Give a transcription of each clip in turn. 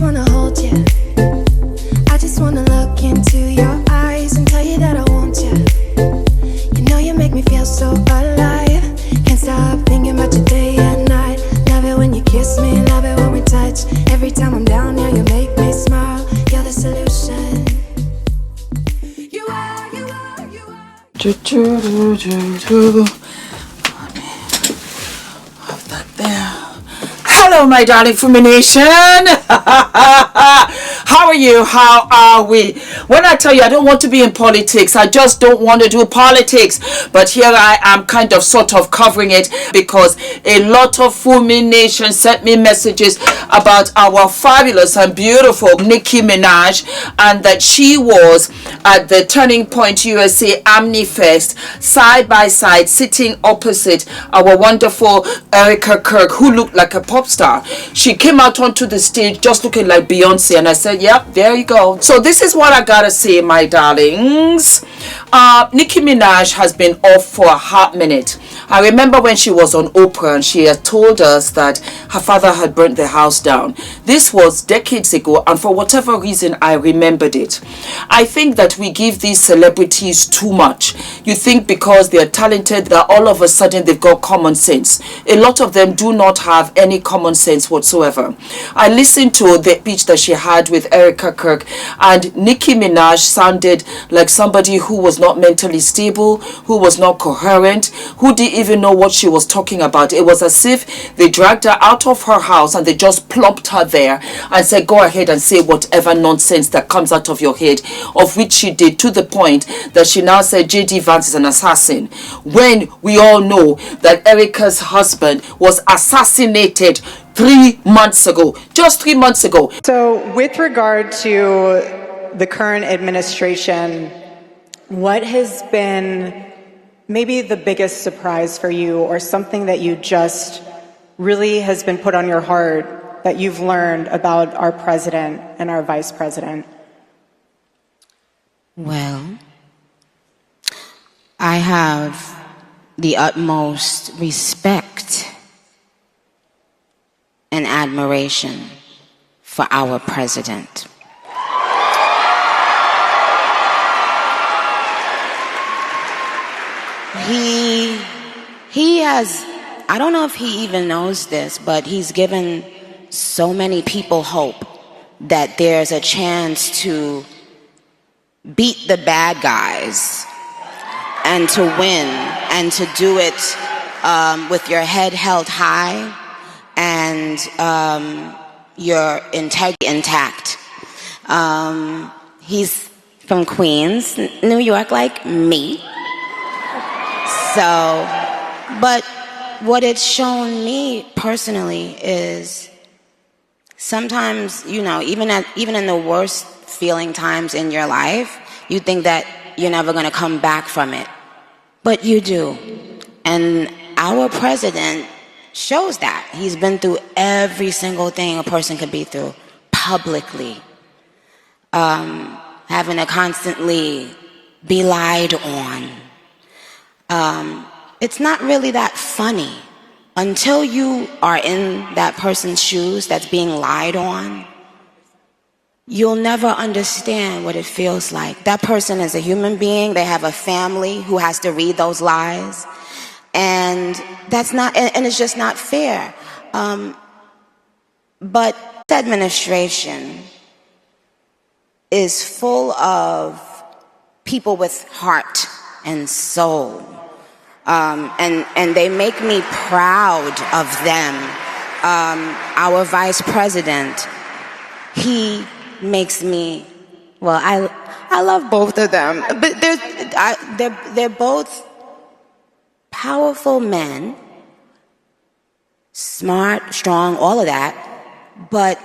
just wanna hold you. I just wanna look into your eyes and tell you that I want you. You know you make me feel so alive. Can't stop thinking about you day and night. Love it when you kiss me, love it when we touch. Every time I'm down here, you make me smile. You're the solution. You are, you are, you are. Have that there. Hello, my darling Fumi Nation. How are you? How are we? When I tell you I don't want to be in politics, I just don't want to do politics. But here I am kind of sort of covering it because a lot of Fumi Nation sent me messages about our fabulous and beautiful Nicki Minaj, and that she was at the Turning Point USA Amni Fest side by side, sitting opposite our wonderful Erika Kirk, who looked like a pop star. She came out onto the stage just looking like Beyonce, and I said, yep, there you go. So this is what I gotta say, my darlings. Nicki Minaj has been off for a hot minute. I remember when she was on Oprah and she had told us that her father had burnt the house down. This was decades ago, and for whatever reason I remembered it. I think that we give these celebrities too much. You think because they're talented that all of a sudden they've got common sense. A lot of them do not have any common sense whatsoever. I listened to the speech that she had with Erika Kirk, and Nicki Minaj sounded like somebody who was not mentally stable, who was not coherent, who didn't even know what she was talking about. It was as if they dragged her out of her house and they just plopped her there and said, go ahead and say whatever nonsense that comes out of your head, of which she did, to the point that she now said J.D. Vance is an assassin, when we all know that Erika's husband was assassinated 3 months ago, just 3 months ago. So with regard to the current administration, what has been maybe the biggest surprise for you, or something that you just really has been put on your heart that you've learned about our president and our vice president? Well, I have the utmost respect and admiration for our president. He has, I don't know if he even knows this, but he's given so many people hope that there's a chance to beat the bad guys and to win, and to do it with your head held high and your integrity intact. He's from Queens, New York, like me. So, but what it's shown me personally is sometimes, you know, even in the worst feeling times in your life, you think that you're never going to come back from it. But you do. And our president shows that. He's been through every single thing a person could be through publicly. Having to constantly be lied on. It's not really that funny until you are in that person's shoes that's being lied on. You'll never understand what it feels like. That person is a human being. They have a family who has to read those lies. And that's not, and it's just not fair. But this administration is full of people with heart and soul. And they make me proud of them. Our vice president, he makes me, well, I love both of them, but they're both powerful men, smart, strong, all of that, but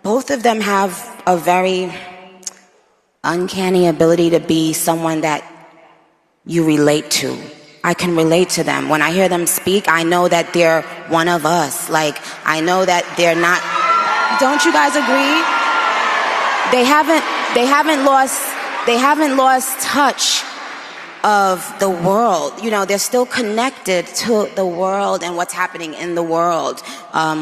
both of them have a very uncanny ability to be someone that you relate to. I can relate to them. When I hear them speak, I know that they're one of us. Like, I know that they're not, don't you guys agree? They haven't lost touch of the world. You know, they're still connected to the world and what's happening in the world,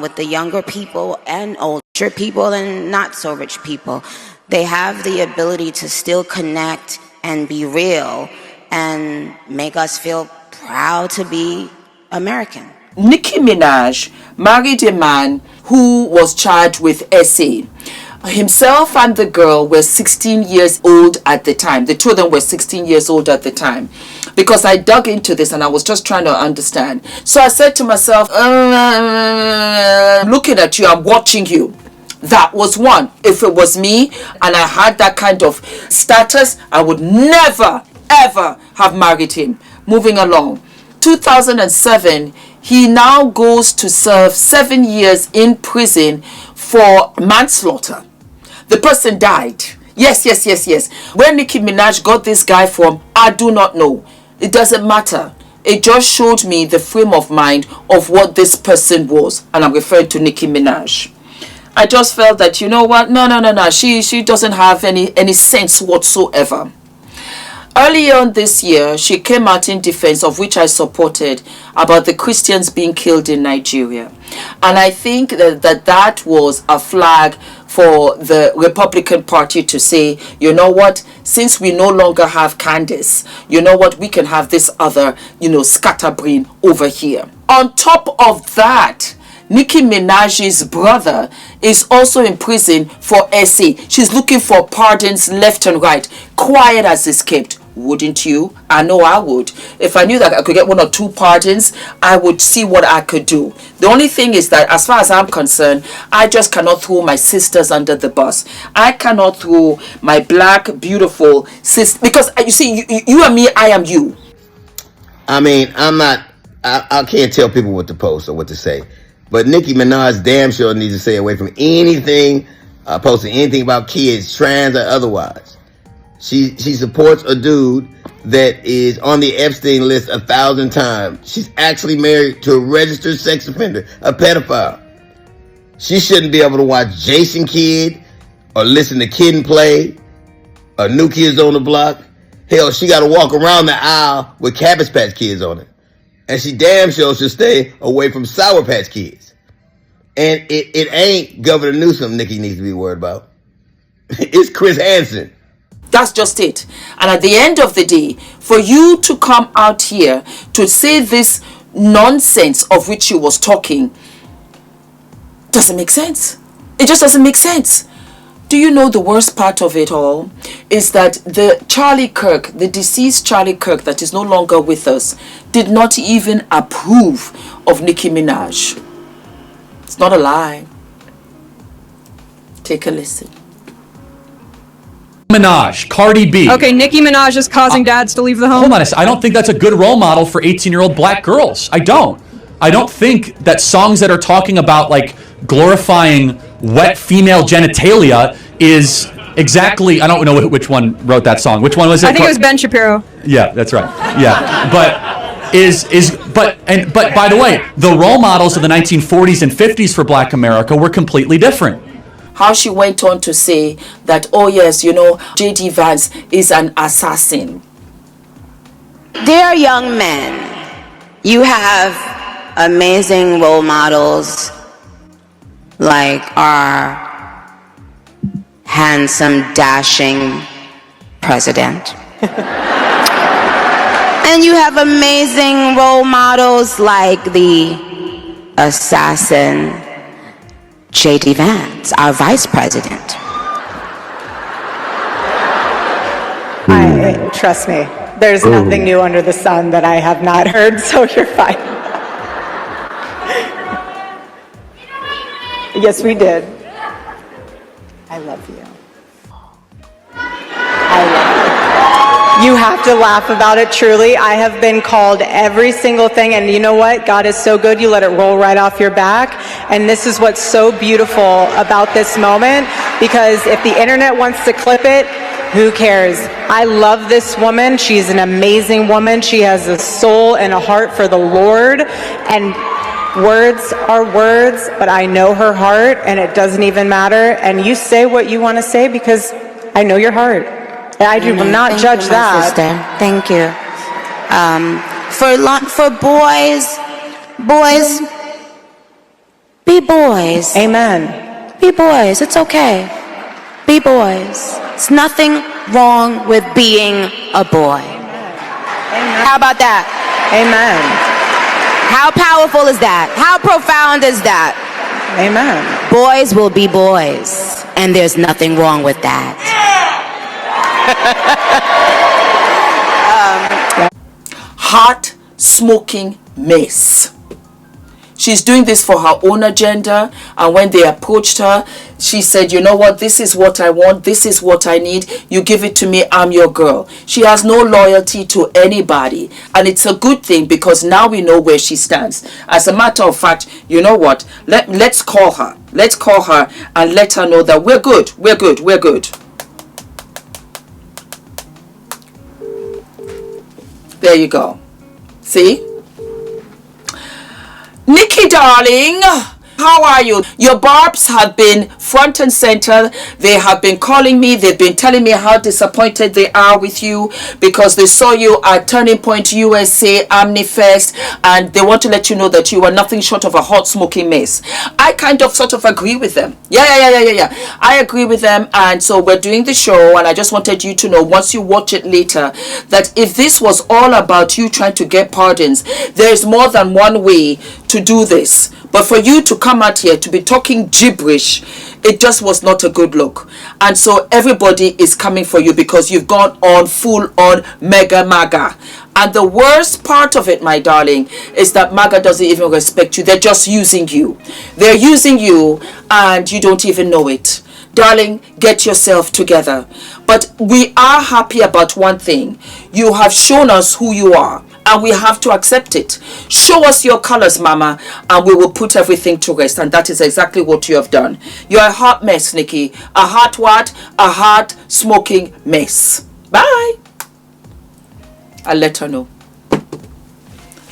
with the younger people and older richer people and not so rich people. They have the ability to still connect and be real and make us feel proud to be American. Nicki Minaj married a man who was charged with SA. Himself and the girl were 16 years old at the time. The two of them were 16 years old at the time. Because I dug into this and I was just trying to understand. So I said to myself, looking at you, I'm watching you. That was one. If it was me and I had that kind of status, I would never, ever have married him. Moving along. 2007, he now goes to serve 7 years in prison for manslaughter. The person died. Yes. Where Nicki Minaj got this guy from, I do not know. It doesn't matter. It just showed me the frame of mind of what this person was. And I'm referring to Nicki Minaj. I just felt that, you know what? No. She doesn't have any sense whatsoever. Earlier on this year, she came out in defense, of which I supported, about the Christians being killed in Nigeria. And I think that was a flag for the Republican Party to say, you know what, since we no longer have Candace, you know what, we can have this other, scatterbrain over here. On top of that, Nicki Minaj's brother is also in prison for SA. She's looking for pardons left and right. Quiet as escaped. Wouldn't you? I know I would. If I knew that I could get 1 or 2 pardons, I would see what I could do. The only thing is that as far as I'm concerned, I just cannot throw my sisters under the bus. I cannot throw my black, beautiful sister. Because you see, you and me, I am you. I mean, I can't tell people what to post or what to say. But Nicki Minaj damn sure needs to stay away from anything, posting anything about kids, trans or otherwise. She supports a dude that is on the Epstein list 1,000 times. She's actually married to a registered sex offender, a pedophile. She shouldn't be able to watch Jason Kidd or listen to Kid and Play or New Kids on the Block. Hell, she got to walk around the aisle with Cabbage Patch Kids on it. And she damn sure should stay away from Sour Patch Kids. And it ain't Governor Newsom Nicki needs to be worried about. It's Chris Hansen. That's just it. And at the end of the day, for you to come out here to say this nonsense of which she was talking doesn't make sense. It just doesn't make sense. Do you know the worst part of it all is that the Charlie Kirk, the deceased Charlie Kirk that is no longer with us, did not even approve of Nicki Minaj. It's not a lie. Take a listen. Minaj, Cardi B. Okay, Nicki Minaj is causing dads to leave the home. Hold on a second. I don't think that's a good role model for 18-year-old black girls. I don't think that songs that are talking about like glorifying wet female genitalia is exactly, I don't know which one wrote that song. Which one was it? I think it was Ben Shapiro. Yeah, that's right. Yeah. But by the way, the role models of the 1940s and 50s for black America were completely different. How she went on to say that, oh yes, J.D. Vance is an assassin. Dear young men, you have amazing role models like our handsome, dashing president. And you have amazing role models like the assassin J.D. Vance, our vice president. Trust me, there's nothing new under the sun that I have not heard, so you're fine. Yes, we did. I love you. I love you. You have to laugh about it, truly. I have been called every single thing, and you know what? God is so good, you let it roll right off your back. And this is what's so beautiful about this moment, because if the internet wants to clip it, who cares? I love this woman. She's an amazing woman. She has a soul and a heart for the Lord. And words are words, but I know her heart, and it doesn't even matter. And you say what you want to say because I know your heart. And I do not judge that. Sister. Thank you. For boys, be boys. Amen. Be boys. It's okay. Be boys. It's nothing wrong with being a boy. Amen. How about that? Amen. How powerful is that? How profound is that? Amen. Boys will be boys, and there's nothing wrong with that. Hot smoking mess. She's doing this for her own agenda, and when they approached her, she said, you know what, this is what I want, this is what I need, you give it to me, I'm your girl. She has no loyalty to anybody, and it's a good thing because now we know where she stands. As a matter of fact, you know what, let's call her. Let's call her and let her know that we're good, we're good, we're good. There you go. See? Nicki, darling, how are you? Your barbs have been front and center. They have been calling me. They've been telling me how disappointed they are with you because they saw you at Turning Point USA, Omnifest, and they want to let you know that you are nothing short of a hot smoking mess. I kind of sort of agree with them. Yeah. I agree with them, and so we're doing the show, and I just wanted you to know, once you watch it later, that if this was all about you trying to get pardons, there's more than one way to do this. But for you to come out here to be talking gibberish, it just was not a good look. And so everybody is coming for you because you've gone on full on mega Maga. And the worst part of it, my darling, is that Maga doesn't even respect you. They're just using you. They're using you and you don't even know it. Darling, get yourself together. But we are happy about one thing. You have shown us who you are, and we have to accept it. Show us your colors, mama, and we will put everything to rest. And that is exactly what you have done. You're a hot mess, Nicki. A hot what? A hot smoking mess. Bye. I'll let her know.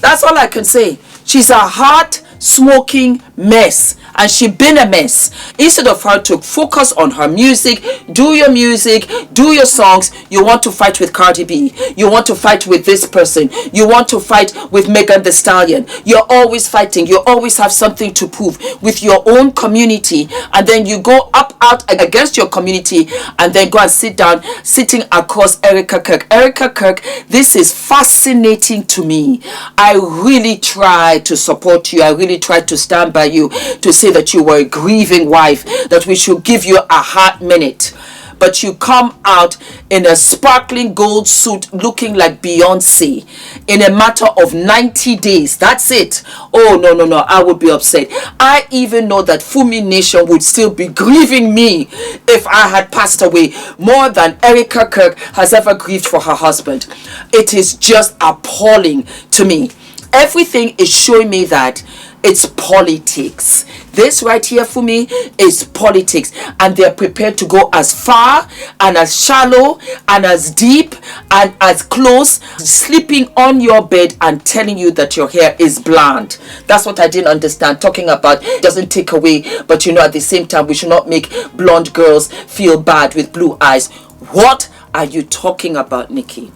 That's all I can say. She's a hot smoking mess, and she been a mess. Instead of her to focus on her music, do your music, do your songs, you want to fight with Cardi B, you want to fight with this person, you want to fight with Megan Thee Stallion. You're always fighting. You always have something to prove with your own community, and then you go out against your community and then go and sit down sitting across Erika Kirk. Erika Kirk, this is fascinating to me. I really try to support you. I really tried to stand by you to say that you were a grieving wife, that we should give you a hot minute. But you come out in a sparkling gold suit looking like Beyonce in a matter of 90 days. That's it. Oh, no. I would be upset. I even know that Fumi Nation would still be grieving me if I had passed away more than Erika Kirk has ever grieved for her husband. It is just appalling to me. Everything is showing me that it's politics. This right here for me is politics, and they're prepared to go as far and as shallow and as deep and as close, sleeping on your bed and telling you that your hair is blonde. That's what I didn't understand. Talking about doesn't take away, but you know, at the same time, we should not make blonde girls feel bad with blue eyes. What are you talking about, Nicki?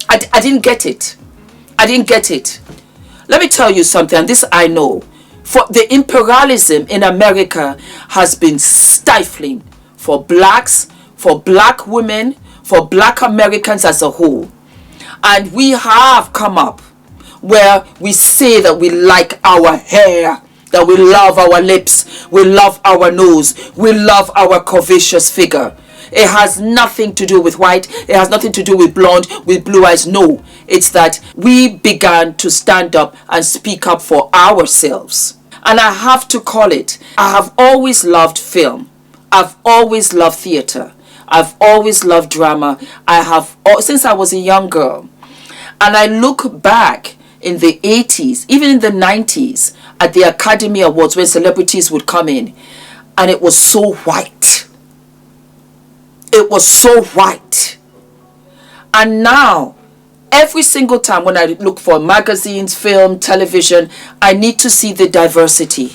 I didn't get it. I didn't get it. Let me tell you something, and this I know. For the imperialism in America has been stifling for blacks, for black women, for black Americans as a whole. And we have come up where we say that we like our hair, that we love our lips, we love our nose, we love our curvaceous figure. It has nothing to do with white. It has nothing to do with blonde, with blue eyes. No, it's that we began to stand up and speak up for ourselves. And I have to call it. I have always loved film. I've always loved theater. I've always loved drama. Since I was a young girl. And I look back in the 80s, even in the 90s, at the Academy Awards when celebrities would come in. And it was so white. It was so white. And now, every single time when I look for magazines, film, television, I need to see the diversity.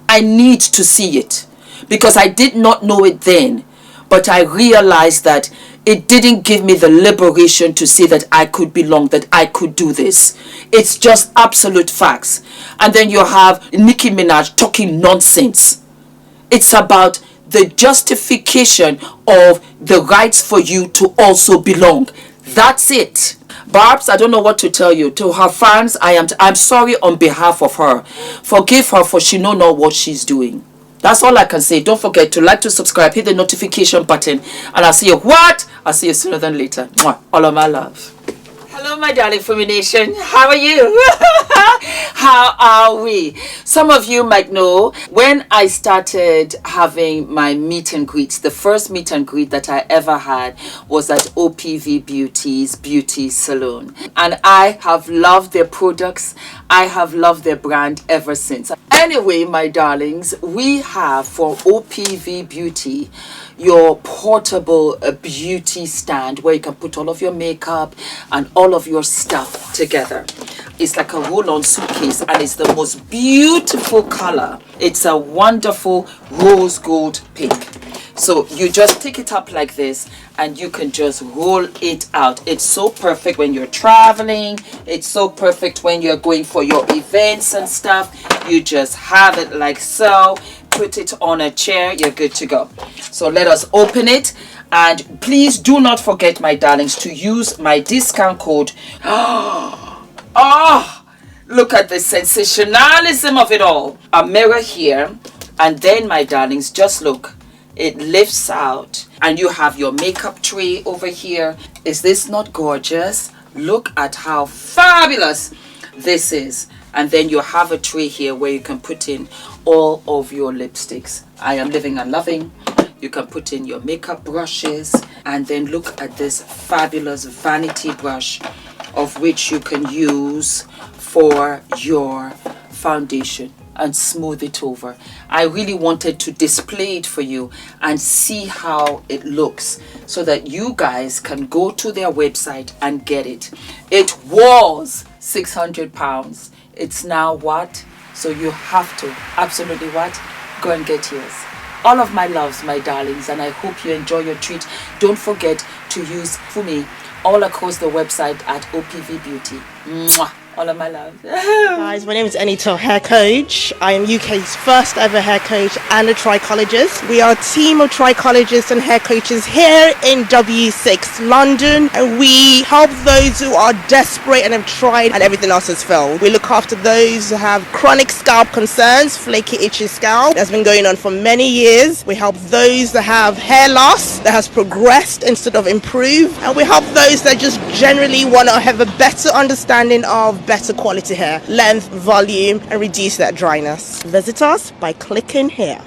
I need to see it. Because I did not know it then. But I realized that it didn't give me the liberation to see that I could belong, that I could do this. It's just absolute facts. And then you have Nicki Minaj talking nonsense. It's about the justification of the rights for you to also belong. That's it. Barbs, I don't know what to tell you. To her fans, I'm sorry on behalf of her. Forgive her, for she know not what she's doing. That's all I can say. Don't forget to like, to subscribe, hit the notification button, and I'll see you I'll see you sooner than later. Mwah. All of my love. Hello, my darling Fumi Nation. How are you? How are we? Some of you might know when I started having my meet and greets, the first meet and greet that I ever had was at OPV Beauty's beauty salon. And I have loved their products. I have loved their brand ever since. Anyway, my darlings, we have for OPV Beauty your portable beauty stand where you can put all of your makeup and all of your stuff together. It's like a roll-on suitcase and it's the most beautiful color. It's a wonderful rose gold pink. So you just pick it up like this and you can just roll it out. It's so perfect when you're traveling. It's so perfect when you're going for your events and stuff. You just have it like so. Put it on a chair. You're good to go. So let us open it. And please do not forget, my darlings, to use my discount code. Oh, look at the sensationalism of it all. A mirror here. And then, my darlings, just look. It lifts out and you have your makeup tray over here. Is this not gorgeous? Look at how fabulous this is. And then you have a tray here where you can put in all of your lipsticks. I am living and loving. You can put in your makeup brushes, and then look at this fabulous vanity brush, of which you can use for your foundation and smooth it over. I really wanted to display it for you and see how it looks so that you guys can go to their website and get it. It was £600. It's now what? So you have to absolutely what? Go and get yours. All of my loves, my darlings, and I hope you enjoy your treat. Don't forget to use Fumi all across the website at OPV Beauty. Mwah. All of my love. Guys, my name is ENITAN, hair coach. I am UK's first ever hair coach and a trichologist. We are a team of trichologists and hair coaches here in W6 London, and we help those who are desperate and have tried and everything else has failed. We look after those who have chronic scalp concerns, flaky, itchy scalp that's been going on for many years. We help those that have hair loss that has progressed instead of improved, and we help those that just generally want to have a better understanding of better quality hair, length, volume, and reduce that dryness. Visit us by clicking here.